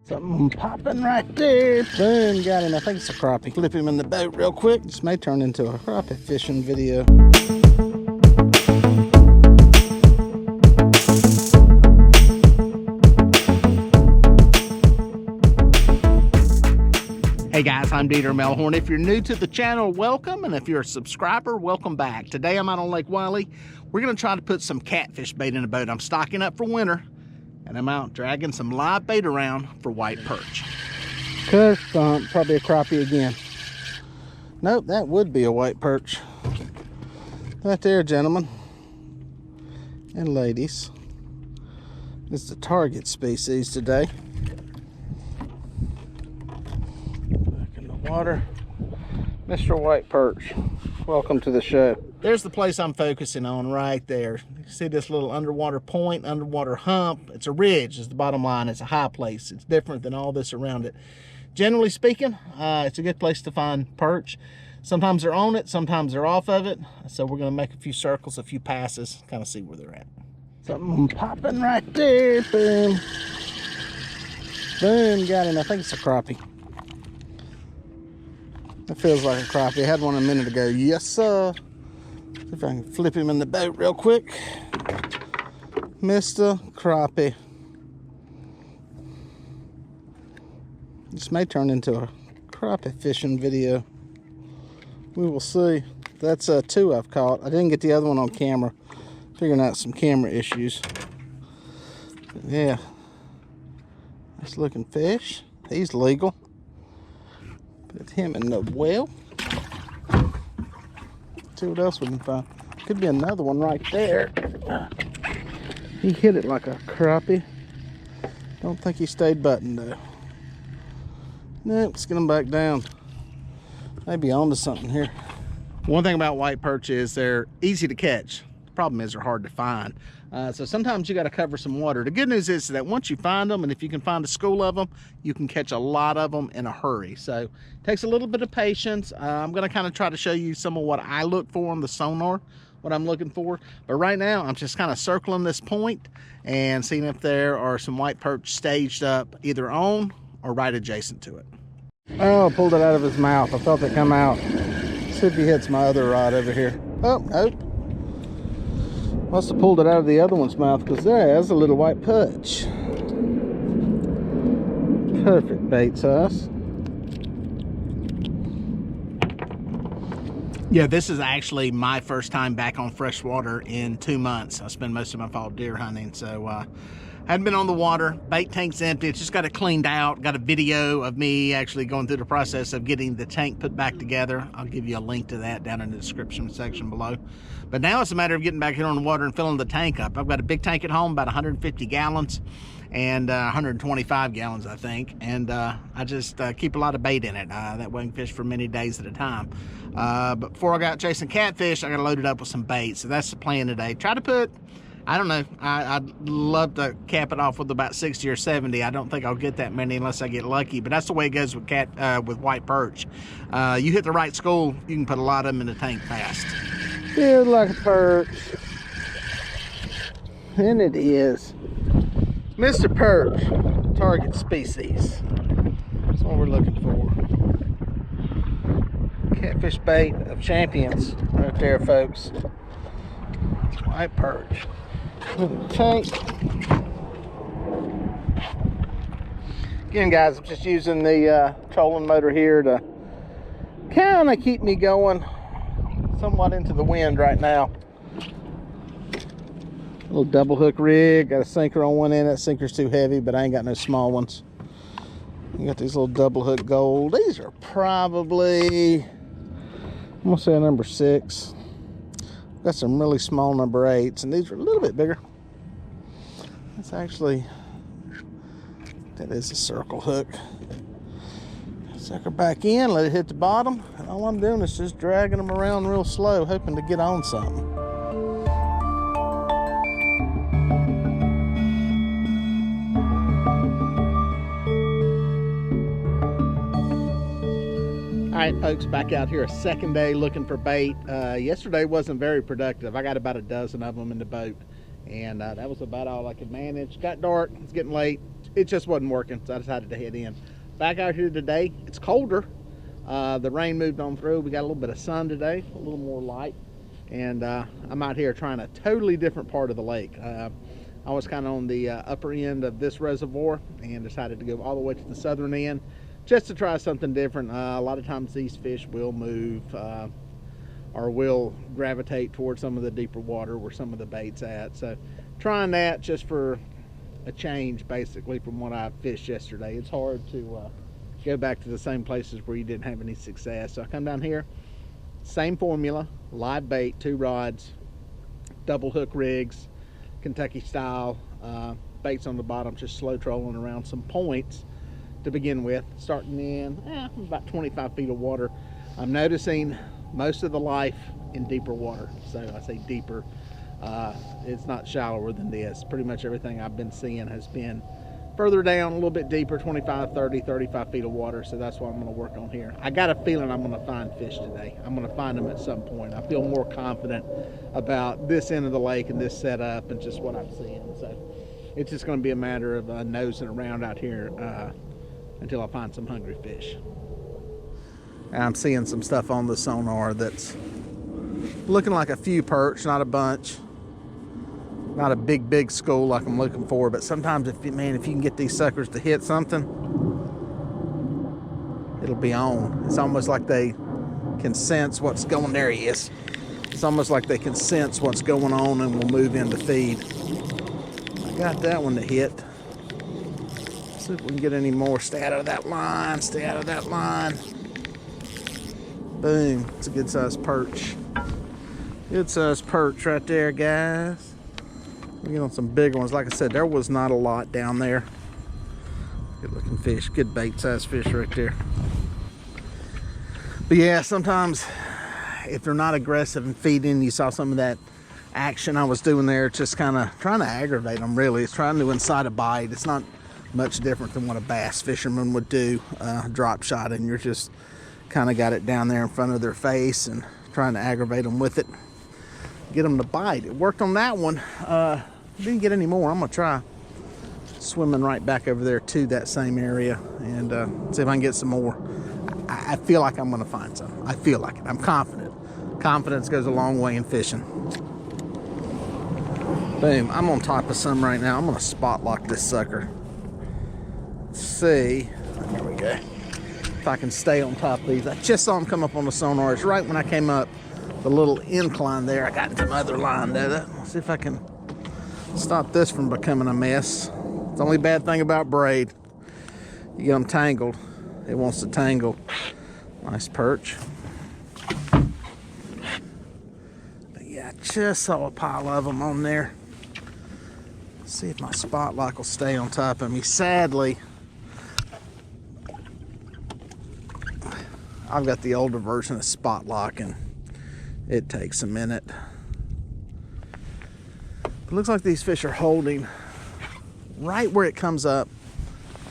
Something popping right there. Boom, got him. I think it's a crappie. Flip him in the boat real quick. This may turn into a crappie fishing video. Hey guys, I'm Dieter Melhorn. If you're new to the channel, welcome. And if you're a subscriber, welcome back. Today I'm out on Lake Wiley. We're gonna try to put some catfish bait in the boat. I'm stocking up for winter. And I'm out dragging some live bait around for white perch. Curse bump, probably a crappie again. Nope, that would be a white perch. Right there, gentlemen and ladies. It's the target species today. Back in the water. Mr. White Perch, welcome to the show. There's the place I'm focusing on right there. You see this little underwater point, underwater hump. It's a ridge is the bottom line. It's a high place. It's different than all this around it. Generally speaking, it's a good place to find perch. Sometimes they're on it, sometimes they're off of it. So we're gonna make a few circles, a few passes, kind of see where they're at. Something popping right there, boom. Boom, got him. I think it's a crappie. That feels like a crappie. I had one a minute ago. Yes, sir. See if I can flip him in the boat real quick. Mr. Crappie. This may turn into a crappie fishing video. We will see. That's two I've caught. I didn't get the other one on camera. Figuring out some camera issues. But yeah. Nice looking fish. He's legal. Put him in the well. See what else we can find. Could be another one right there. He hit it like a crappie. Don't think he stayed buttoned though. Nope, let's get him back down. Maybe onto something here. One thing about white perch is they're easy to catch. The problem is they're hard to find. So sometimes you got to cover some water. The good news is that once you find them, and if you can find a school of them, you can catch a lot of them in a hurry. So it takes a little bit of patience. I'm going to kind of try to show you some of what I look for on the sonar, what I'm looking for. But right now, I'm just kind of circling this point and seeing if there are some white perch staged up either on or right adjacent to it. Oh, I pulled it out of his mouth. I felt it come out. See if he hits my other rod over here. Oh, nope. Must have pulled it out of the other one's mouth because there's a little white perch. Perfect bait size. Yeah, this is actually my first time back on freshwater in 2 months. I spend most of my fall deer hunting, so hadn't been on the water. Bait tank's empty. It's just got it cleaned out. Got a video of me actually going through the process of getting the tank put back together. I'll give you a link to that down in the description section below. But now it's a matter of getting back here on the water and filling the tank up. I've got a big tank at home, about 150 gallons and 125 gallons, I think. And I just keep a lot of bait in it. That way I can fish for many days at a time. But before I got chasing catfish, I got to load it up with some bait. So that's the plan today. Try to put, I don't know, I'd love to cap it off with about 60 or 70. I don't think I'll get that many unless I get lucky, but that's the way it goes with with white perch. You hit the right school, you can put a lot of them in the tank fast. Feels like a perch. And it is. Mr. Perch, target species. That's what we're looking for. Catfish bait of champions right there, folks. White perch. Tank. Again, guys, I'm just using the trolling motor here to kind of keep me going somewhat into the wind right now. Little double hook rig. Got a sinker on one end. That sinker's too heavy, but I ain't got no small ones. I got these little double hook gold. These are probably, I'm gonna say a number 6. Got some really small number 8s, and these are a little bit bigger. That's actually, that is a circle hook. Sucker back in, let it hit the bottom, and all I'm doing is just dragging them around real slow, hoping to get on something. All right, folks, back out here a second day looking for bait. Yesterday wasn't very productive. I got about a dozen of them in the boat, and that was about all I could manage. Got dark, it's getting late. it just wasn't working, so I decided to head in. Back out here today, it's colder. The rain moved on through. We got a little bit of sun today, a little more light. And I'm out here trying a totally different part of the lake. I was kind of on the upper end of this reservoir and decided to go all the way to the southern end just to try something different. A lot of times these fish will move or will gravitate towards some of the deeper water where some of the bait's at. So trying that just for a change, basically, from what I fished yesterday. It's hard to go back to the same places where you didn't have any success. So I come down here, same formula, live bait, 2 rods, double hook rigs, Kentucky style, baits on the bottom, just slow trolling around some points to begin with, starting in about 25 feet of water. I'm noticing most of the life in deeper water. So I say deeper, it's not shallower than this. Pretty much everything I've been seeing has been further down, a little bit deeper, 25, 30, 35 feet of water. So that's what I'm going to work on here. I got a feeling I'm going to find fish today. I'm going to find them at some point. I feel more confident about this end of the lake and this setup and just what I'm seeing. So it's just going to be a matter of nosing around out here until I find some hungry fish. I'm seeing some stuff on the sonar that's looking like a few perch, not a bunch. Not a big school like I'm looking for, but sometimes if you can get these suckers to hit something, it'll be on. It's almost like they can sense what's going. There he is. It's almost like they can sense what's going on and will move in to feed. I got that one to hit. Let's see if we can get any more. Stay out of that line. Stay out of that line. Boom. It's a good sized perch. Good sized perch right there, guys. We get on some big ones. Like I said, there was not a lot down there. Good looking fish, good bait size fish right there. But yeah, sometimes if they're not aggressive and feeding, you saw some of that action I was doing there, just kind of trying to aggravate them really. It's trying to incite a bite. It's not much different than what a bass fisherman would do, drop shot, and you're just kind of got it down there in front of their face and trying to aggravate them with it. Get them to bite. It worked on that one. Didn't get any more. I'm gonna try swimming right back over there to that same area and see if I can get some more. I feel like I'm gonna find some. I feel like it. I'm confident. Confidence goes a long way in fishing. Boom. I'm on top of some right now. I'm gonna spot lock this sucker. Let's see. There we go. If I can stay on top of these. I just saw them come up on the sonar. It's right when I came up the little incline there. I got some other line there. Let's see if I can stop this from becoming a mess. It's the only bad thing about braid. You get them tangled. It wants to tangle. Nice perch. But yeah, I just saw a pile of them on there. Let's see if my spot lock will stay on top of me. Sadly, I've got the older version of spot lock and it takes a minute. It looks like these fish are holding right where it comes up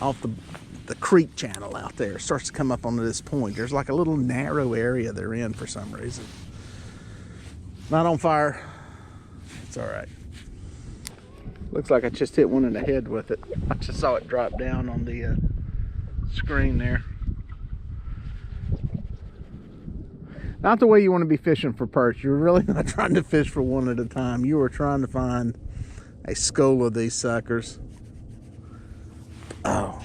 off the creek channel out there. It starts to come up onto this point. There's like a little narrow area they're in for some reason. Not on fire. It's all right. Looks like I just hit one in the head with it. I just saw it drop down on the screen there. Not the way you want to be fishing for perch. You're really not trying to fish for one at a time. You are trying to find a school of these suckers. Oh,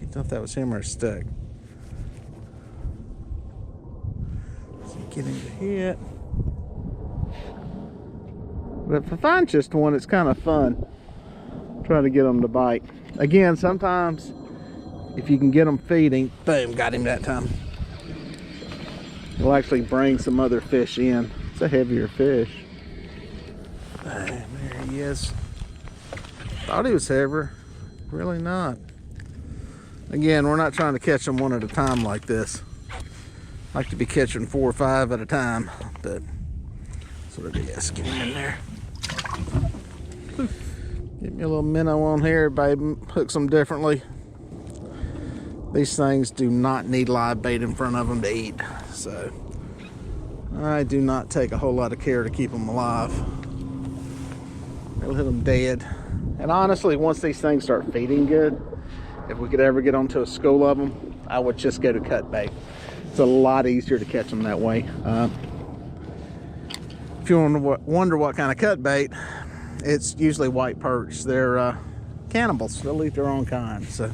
I thought that was him or a stuck. So get him to hit. But if I find just one, it's kind of fun. Trying to get them to bite. Again, sometimes if you can get them feeding, boom, got him that time. It'll actually bring some other fish in. It's a heavier fish. There he is. Thought he was heavier. Really not. Again, we're not trying to catch them one at a time like this. I like to be catching 4 or 5 at a time, but that's what it is. Get him in there. Get me a little minnow on here, baby. Hooks them differently. These things do not need live bait in front of them to eat, so I do not take a whole lot of care to keep them alive. They'll hit them dead. And honestly, once these things start feeding good, if we could ever get onto a school of them, I would just go to cut bait. It's a lot easier to catch them that way. If you wonder what kind of cut bait, it's usually white perch. They're cannibals. They'll eat their own kind. So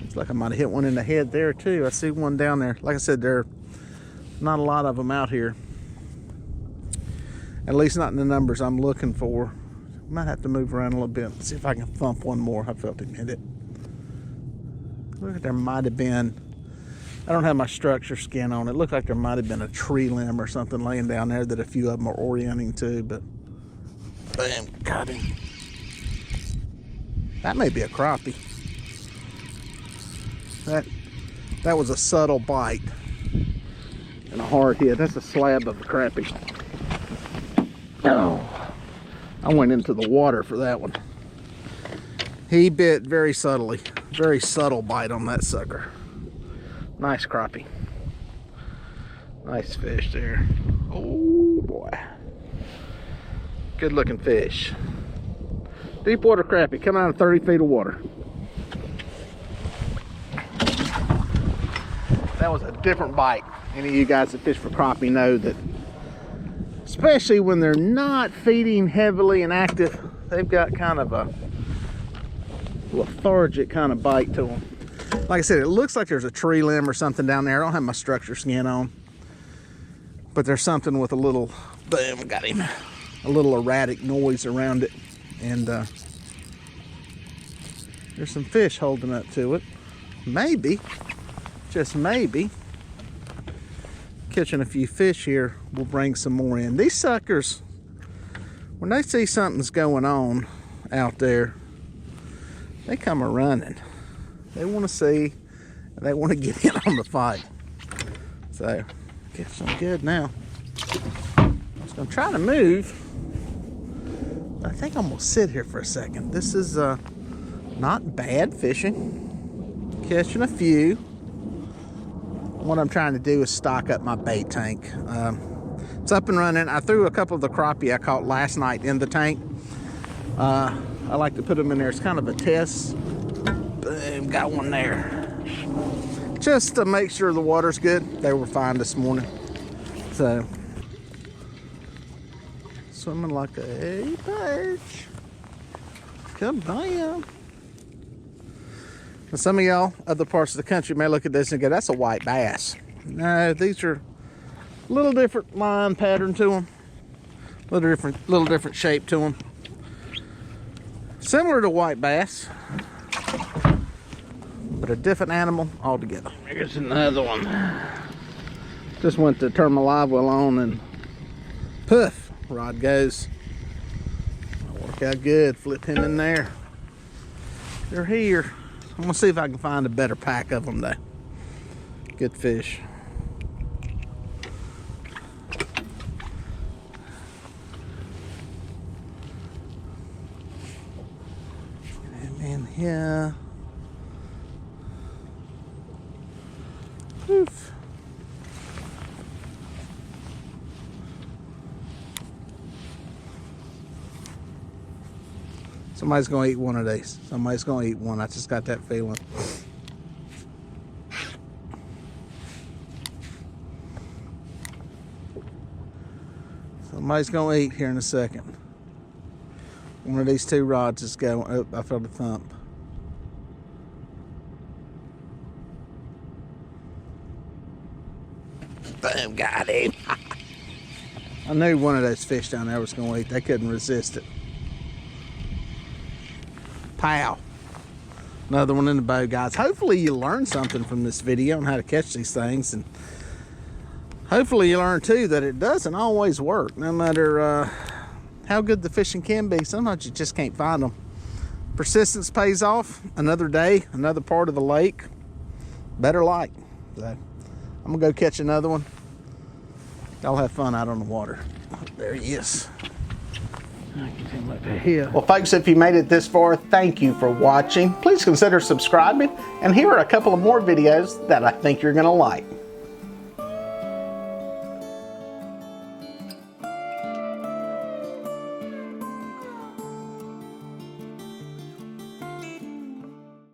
looks like I might have hit one in the head there too. I see one down there. Like I said, there are not a lot of them out here. At least not in the numbers I'm looking for. Might have to move around a little bit and see if I can thump one more. I felt him hit it. Look like there might have been, I don't have my structure skin on. It looked like there might have been a tree limb or something laying down there that a few of them are orienting to, but bam, got him. That may be a crappie. That was a subtle bite and a hard hit. That's a slab of a crappie. Oh, I went into the water for that one. He bit very subtly. Very subtle bite on that sucker. Nice crappie. Nice fish there. Oh boy. Good looking fish. Deep water crappie coming out of 30 feet of water. That was a different bite. Any of you guys that fish for crappie know that, especially when they're not feeding heavily and active, they've got kind of a lethargic kind of bite to them. Like I said, it looks like there's a tree limb or something down there. I don't have my structure skin on, but there's something with a little, boom, got him, a little erratic noise around it. And there's some fish holding up to it. Maybe, just maybe, catching a few fish here will bring some more in. These suckers, when they see something's going on out there, they come a running. They want to see, they want to get in on the fight. So, get some good now. I was going to try to move, but I think I'm going to sit here for a second. This is not bad fishing. Catching a few. What I'm trying to do is stock up my bait tank. It's up and running. I threw a couple of the crappie I caught last night in the tank. I like to put them in there. It's kind of a test. Boom, got one there. Just to make sure the water's good. They were fine this morning. So, swimming like a perch. Kabam. Now, some of y'all other parts of the country may look at this and go, that's a white bass. No, these are a little different line pattern to them. Little different shape to them. Similar to white bass, but a different animal altogether. Here's another one. Just went to turn my live well on and poof, rod goes. Work out good, flip him in there. They're here. I'm gonna see if I can find a better pack of them though. Good fish. Yeah. Oof. Somebody's gonna eat one of these. Somebody's gonna eat one. I just got that feeling. Somebody's gonna eat here in a second. One of these two rods is going. Oh, I felt a thump. Boom, got him. I knew one of those fish down there was going to eat. They couldn't resist it. Pow. Another one in the bow, guys. Hopefully you learned something from this video on how to catch these things. And hopefully you learned, too, that it doesn't always work. No matter how good the fishing can be, sometimes you just can't find them. Persistence pays off. Another day, another part of the lake. Better light. So, I'm going to go catch another one. Y'all have fun out on the water. Oh, there he is. I can get him up here. Well, folks, if you made it this far, thank you for watching. Please consider subscribing. And here are a couple of more videos that I think you're going to like.